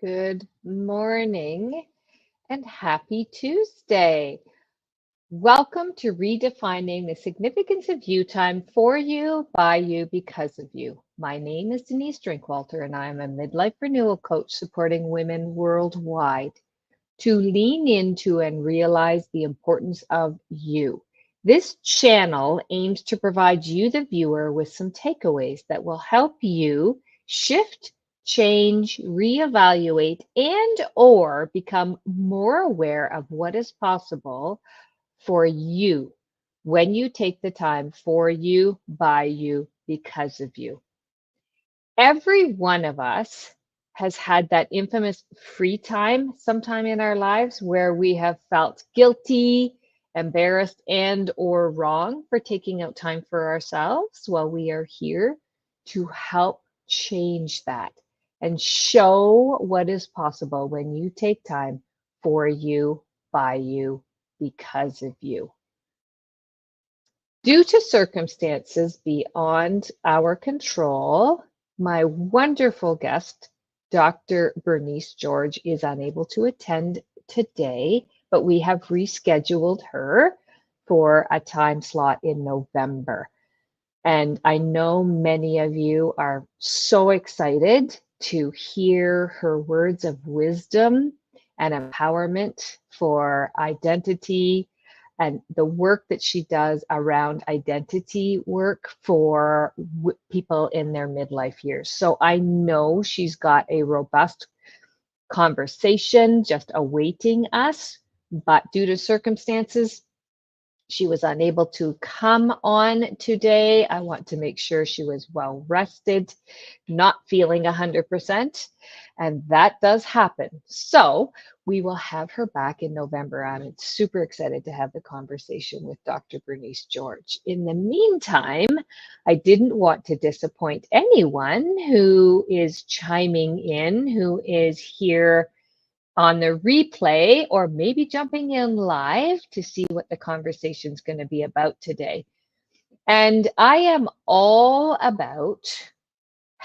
Good morning and happy Tuesday. Welcome to Redefining the Significance of You Time for you, by you, because of you. My name is Denise Drinkwalter, and I am a midlife renewal coach supporting women worldwide to lean into and realize the importance of you. This channel aims to provide you, the viewer, with some takeaways that will help you shift, change, reevaluate, and or become more aware of what is possible for you when you take the time for you, by you, because of you. Every one of us has had that infamous free time sometime in our lives where we have felt guilty, embarrassed, and or wrong for taking out time for ourselves. Well, we are here to help change that and show what is possible when you take time for you, by you, because of you. Due to circumstances beyond our control, my wonderful guest, Dr. Bernice George, is unable to attend today, but we have rescheduled her for a time slot in November. And I know many of you are so excited to hear her words of wisdom and empowerment for identity and the work that she does around identity work for people in their midlife years. So I know she's got a robust conversation just awaiting us, but due to circumstances, she was unable to come on today. I want to make sure she was well rested, not feeling 100%, and that does happen. So we will have her back in November. I'm super excited to have the conversation with Dr. Bernice George. In the meantime, I didn't want to disappoint anyone who is chiming in, who is here on the replay, or maybe jumping in live to see what the conversation is going to be about today. And I am all about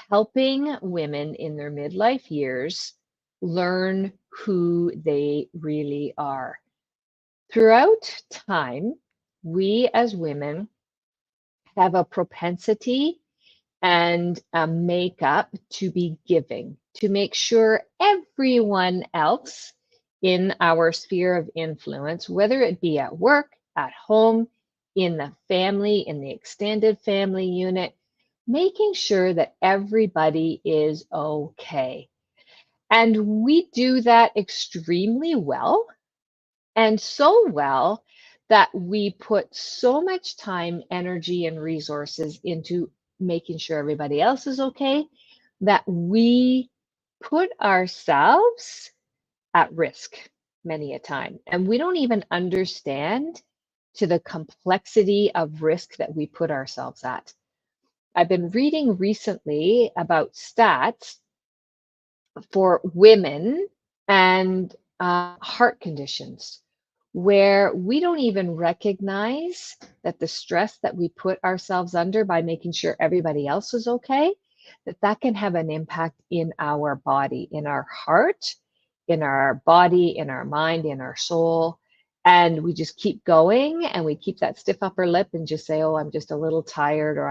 helping women in their midlife years learn who they really are. Throughout time, we as women have a propensity and a makeup to be giving, to make sure everyone else in our sphere of influence, whether it be at work, at home, in the family, in the extended family unit, making sure that everybody is okay. And we do that extremely well, and so well that we put so much time, energy, and resources into making sure everybody else is okay that we put ourselves at risk many a time. And we don't even understand to the complexity of risk that we put ourselves at. I've been reading recently about stats for women and heart conditions, where we don't even recognize that the stress that we put ourselves under by making sure everybody else is okay, that can have an impact in our body, in our heart, in our body, in our mind, in our soul. And we just keep going and we keep that stiff upper lip and just say, oh, I'm just a little tired, or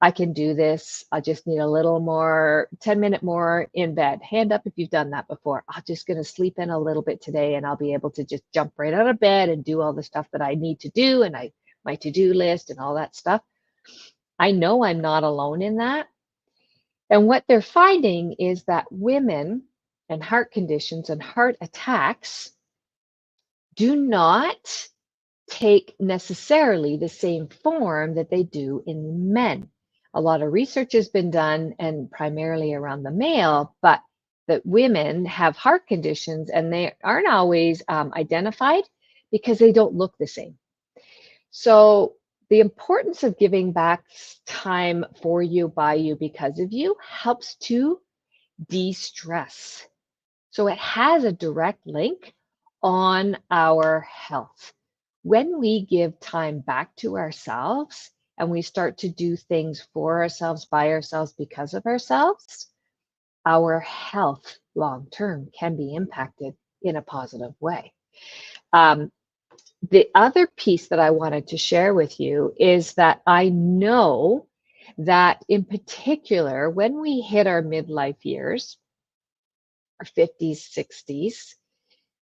I can do this. I just need a little more, 10-minute more in bed. Hand up if you've done that before. I'm just going to sleep in a little bit today and I'll be able to just jump right out of bed and do all the stuff that I need to do, and my to-do list and all that stuff. I know I'm not alone in that. And what they're finding is that women and heart conditions and heart attacks do not take necessarily the same form that they do in men. A lot of research has been done, and primarily around the male, but that women have heart conditions and they aren't always identified because they don't look the same. So the importance of giving back time for you, by you, because of you helps to de-stress. So it has a direct link on our health. When we give time back to ourselves and we start to do things for ourselves, by ourselves, because of ourselves, our health long term can be impacted in a positive way. The other piece that I wanted to share with you is that I know that in particular, when we hit our midlife years, our 50s, 60s,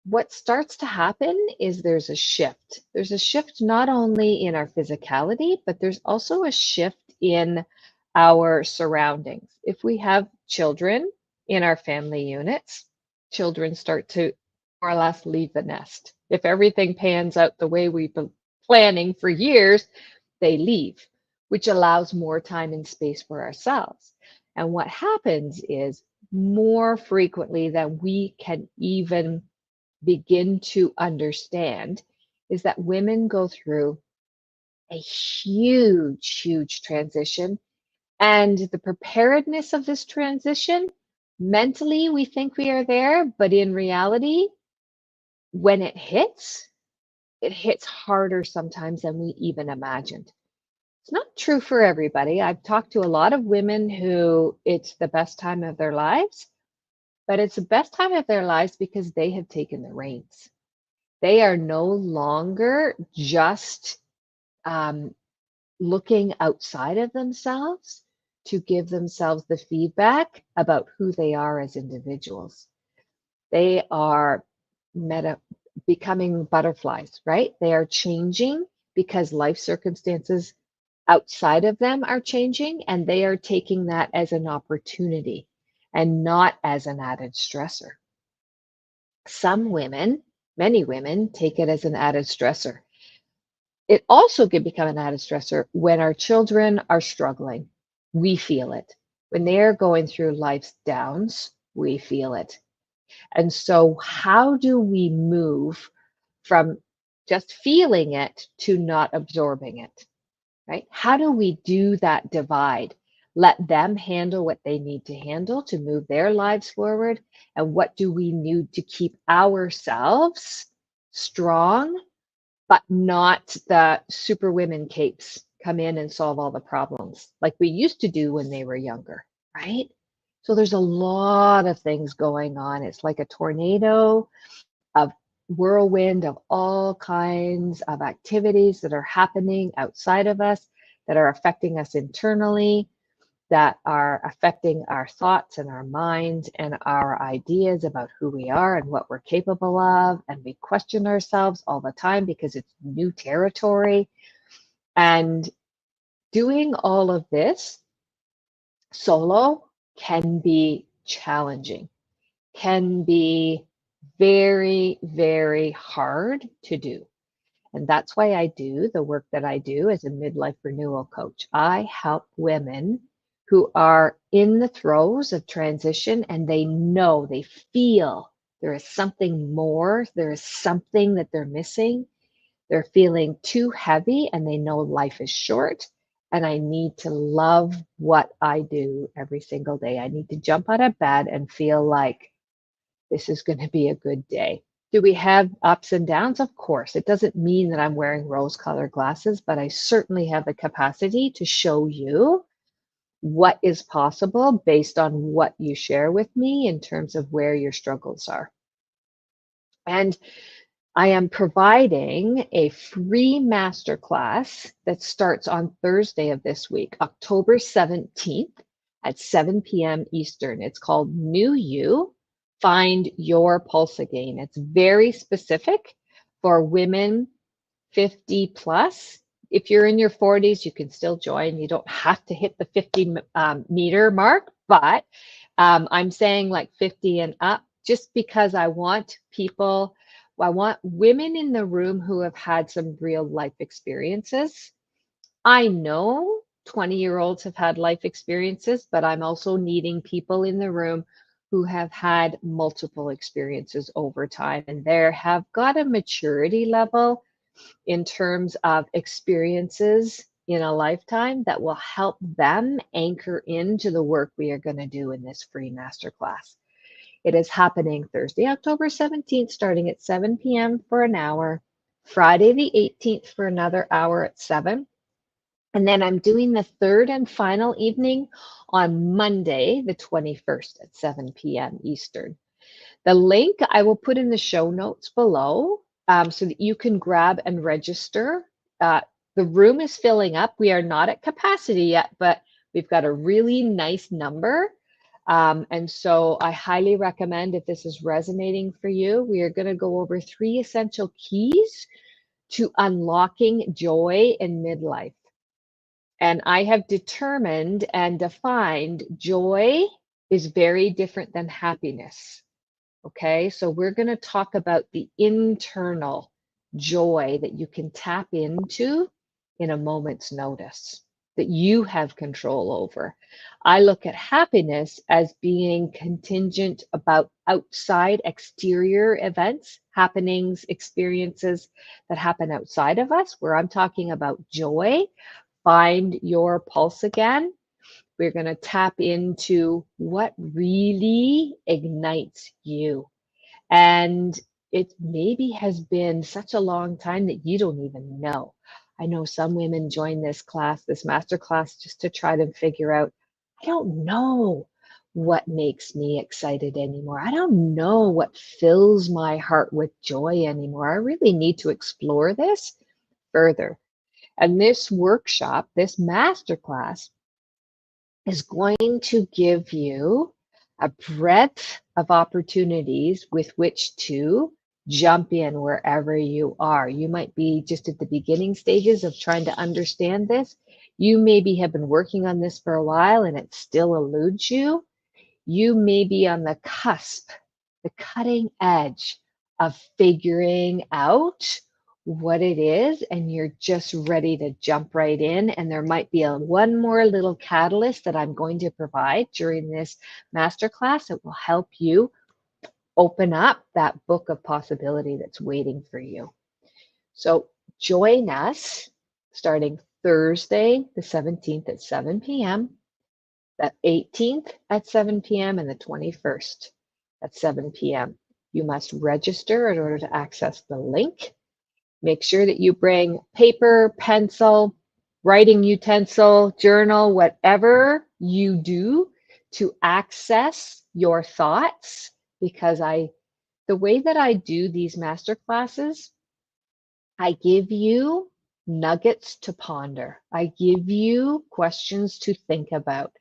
what starts to happen is there's a shift. There's a shift not only in our physicality, but there's also a shift in our surroundings. If we have children in our family units, children start to more or less leave the nest. If everything pans out the way we've been planning for years, they leave, which allows more time and space for ourselves. And what happens is more frequently than we can even begin to understand is that women go through a huge transition. And the preparedness of this transition, mentally, we think we are there, but in reality, when it hits harder sometimes than we even imagined. It's not true for everybody. I've talked to a lot of women who it's the best time of their lives, but it's the best time of their lives because they have taken the reins. They are no longer just looking outside of themselves to give themselves the feedback about who they are as individuals. They are becoming butterflies, right? They are changing because life circumstances outside of them are changing, and they are taking that as an opportunity and not as an added stressor. Some women, many women, take it as an added stressor. It also can become an added stressor when our children are struggling. We feel it. When they're going through life's downs, we feel it. And so, how do we move from just feeling it to not absorbing it, right? How do we do that divide? Let them handle what they need to handle to move their lives forward. And what do we need to keep ourselves strong, but not the super women capes come in and solve all the problems like we used to do when they were younger, right? So there's a lot of things going on. It's like a tornado of whirlwind of all kinds of activities that are happening outside of us that are affecting us internally, that are affecting our thoughts and our minds and our ideas about who we are and what we're capable of. And we question ourselves all the time because it's new territory. And doing all of this solo can be challenging, can be very hard to do. And that's why I do the work that I do as a midlife renewal coach. I help women who are in the throes of transition and they know, they feel there is something more, there is something that they're missing. They're feeling too heavy and they know life is short. And I need to love what I do every single day. I need to jump out of bed and feel like this is going to be a good day. Do we have ups and downs? Of course. It doesn't mean that I'm wearing rose-colored glasses, but I certainly have the capacity to show you what is possible based on what you share with me in terms of where your struggles are. And I am providing a free masterclass that starts on Thursday of this week, October 17th at 7 p.m. Eastern. It's called New You, Find Your Pulse Again. It's very specific for women 50 plus. If you're in your 40s, you can still join. You don't have to hit the 50 meter mark, but I'm saying like 50 and up, just because I want women in the room who have had some real life experiences. I know 20-year-olds have had life experiences, but I'm also needing people in the room who have had multiple experiences over time and there have got a maturity level in terms of experiences in a lifetime that will help them anchor into the work we are going to do in this free masterclass. It is happening Thursday, October 17th, starting at 7 p.m. for an hour, Friday the 18th for another hour at 7, And then I'm doing the third and final evening on Monday, the 21st at 7 p.m. Eastern. The link I will put in the show notes below so that you can grab and register. The room is filling up. We are not at capacity yet, but we've got a really nice number. And so I highly recommend, if this is resonating for you, we are going to go over 3 essential keys to unlocking joy in midlife. And I have determined and defined joy is very different than happiness. Okay, so we're going to talk about the internal joy that you can tap into in a moment's notice, that you have control over. I look at happiness as being contingent about outside exterior events, happenings, experiences that happen outside of us, where I'm talking about joy. Find your pulse again. We're going to tap into what really ignites you. And it maybe has been such a long time that you don't even know. I know some women join this class, this master class, just to try to figure out, I don't know what makes me excited anymore. I don't know what fills my heart with joy anymore. I really need to explore this further. And this workshop, this masterclass, is going to give you a breadth of opportunities with which to jump in wherever you are. You might be just at the beginning stages of trying to understand this. You maybe have been working on this for a while and it still eludes you. You may be on the cusp, the cutting edge of figuring out what it is, and you're just ready to jump right in. And there might be one more little catalyst that I'm going to provide during this masterclass that will help you open up that book of possibility that's waiting for you. So join us starting Thursday, the 17th at 7 p.m., the 18th at 7 p.m. and the 21st at 7 p.m. You must register in order to access the link. Make sure that you bring paper, pencil, writing utensil, journal, whatever you do to access your thoughts, because the way that I do these master classes, I give you nuggets to ponder. I give you questions to think about.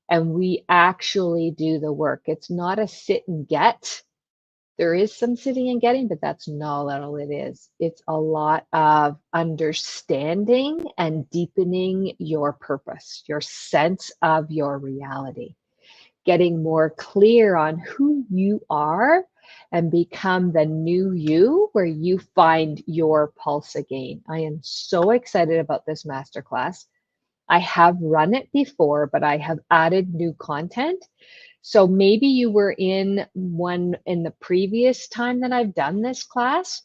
And we actually do the work. It's not a sit and get. There is some sitting and getting, but that's not all it is. It's a lot of understanding and deepening your purpose, your sense of your reality, getting more clear on who you are and become the new you, where you find your pulse again. I am so excited about this masterclass. I have run it before, but I have added new content. So maybe you were in one in the previous time that I've done this class.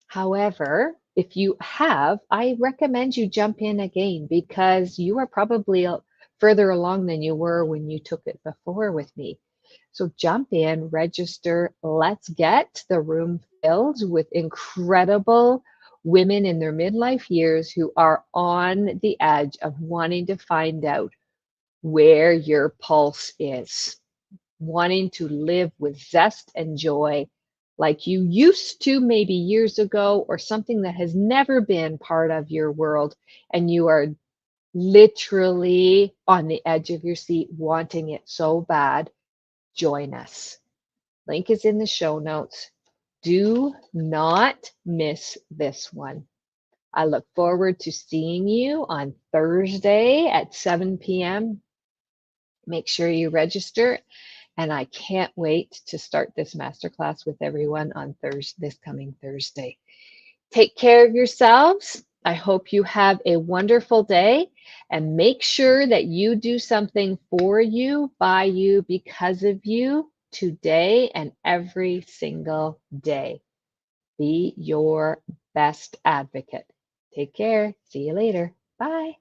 However, if you have, I recommend you jump in again, because you are probably further along than you were when you took it before with me. So jump in, register. Let's get the room filled with incredible women in their midlife years who are on the edge of wanting to find out where your pulse is, wanting to live with zest and joy like you used to maybe years ago, or something that has never been part of your world, and you are literally on the edge of your seat wanting it so bad. Join us. Link is in the show notes. Do not miss this one. I look forward to seeing you on Thursday at 7 p.m. Make sure you register, and I can't wait to start this masterclass with everyone on this coming Thursday. Take care of yourselves. I hope you have a wonderful day, and make sure that you do something for you, by you, because of you today and every single day. Be your best advocate. Take care. See you later. Bye.